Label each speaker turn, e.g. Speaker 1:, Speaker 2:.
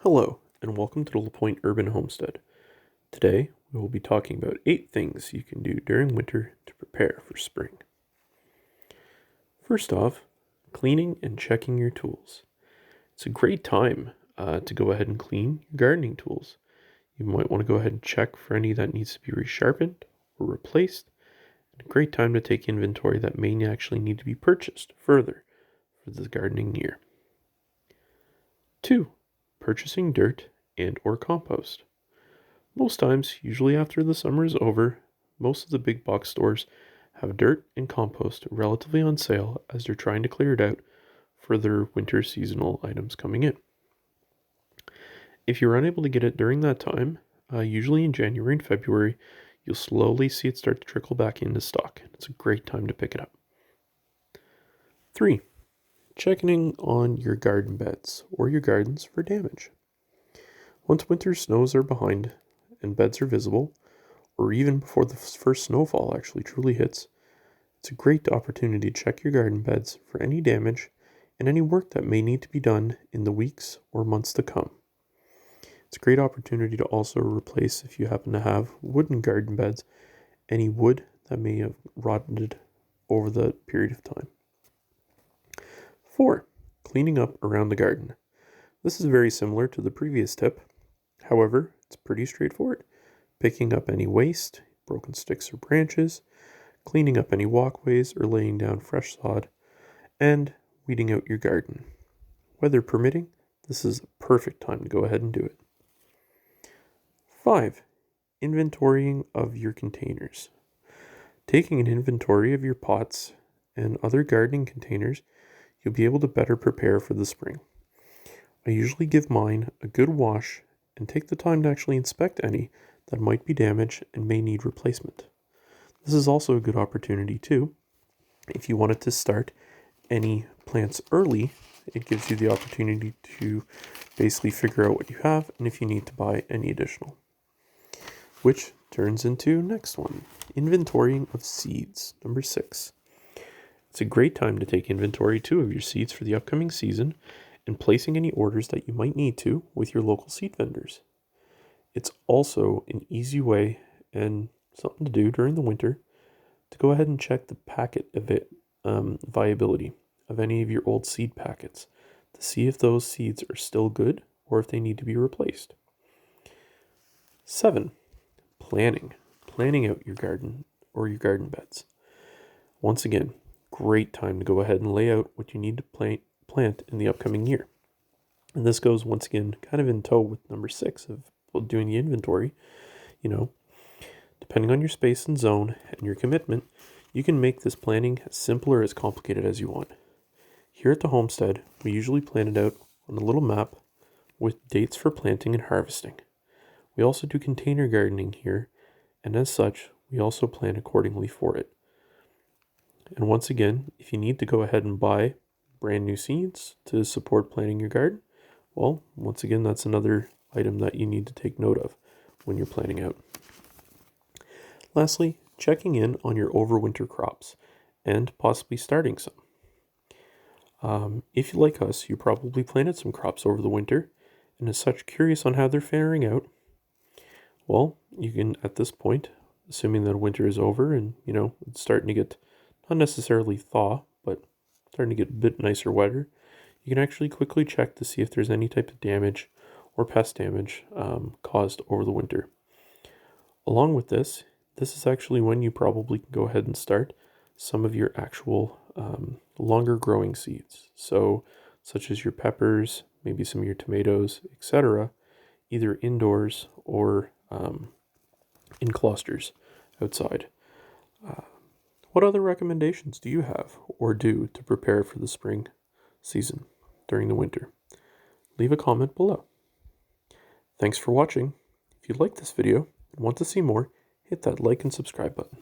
Speaker 1: Hello, and welcome to the LaPointe Urban Homestead. Today, we will be talking about 8 things you can do during winter to prepare for spring. First off, cleaning and checking your tools. It's a great time to go ahead and clean your gardening tools. You might want to go ahead and check for any that needs to be resharpened or replaced, and a great time to take inventory that may actually need to be purchased further for the gardening year. 2. Purchasing dirt and or compost. Most times, usually after the summer is over, most of the big box stores have dirt and compost relatively on sale as they're trying to clear it out for their winter seasonal items coming in. If you're unable to get it during that time, usually in January and February, you'll slowly see it start to trickle back into stock. It's a great time to pick it up. 3. Checking on your garden beds or your gardens for damage. Once winter snows are behind and beds are visible, or even before the first snowfall actually truly hits, it's a great opportunity to check your garden beds for any damage and any work that may need to be done in the weeks or months to come. It's a great opportunity to also replace, if you happen to have wooden garden beds, any wood that may have rotted over the period of time. 4. Cleaning up around the garden. This is very similar to the previous tip. However, it's pretty straightforward. Picking up any waste, broken sticks or branches, cleaning up any walkways or laying down fresh sod, and weeding out your garden. Weather permitting, this is a perfect time to go ahead and do it. 5. Inventorying of your containers. Taking an inventory of your pots and other gardening containers, you'll be able to better prepare for the spring. I usually give mine a good wash and take the time to actually inspect any that might be damaged and may need replacement. This is also a good opportunity too. If you wanted to start any plants early, it gives you the opportunity to basically figure out what you have and if you need to buy any additional. Which turns into next one, inventorying of seeds, number 6. It's a great time to take inventory too of your seeds for the upcoming season and placing any orders that you might need to with your local seed vendors. It's also an easy way and something to do during the winter to go ahead and check the packet viability of any of your old seed packets to see if those seeds are still good or if they need to be replaced. 7. Planning out your garden or your garden beds. Once again, great time to go ahead and lay out what you need to plant in the upcoming year. And this goes once again kind of in tow with number 6 of doing the inventory. Depending on your space and zone and your commitment, you can make this planning as simple or as complicated as you want. Here at the homestead, we usually plan it out on a little map with dates for planting and harvesting. We also do container gardening here, and as such, we also plan accordingly for it. And once again, if you need to go ahead and buy brand new seeds to support planting your garden, well, once again, that's another item that you need to take note of when you're planning out. Lastly, checking in on your overwinter crops and possibly starting some. If you like us, you probably planted some crops over the winter and as such curious on how they're faring out. Well, you can, at this point, assuming that winter is over and, it's starting to get not necessarily thaw, but starting to get a bit nicer weather, you can actually quickly check to see if there's any type of damage or pest damage caused over the winter. Along with this is actually when you probably can go ahead and start some of your actual longer growing seeds. So, such as your peppers, maybe some of your tomatoes, etc., either indoors or in clusters outside. What other recommendations do you have or do to prepare for the spring season during the winter? Leave a comment below. Thanks for watching. If you like this video and want to see more, hit that like and subscribe button.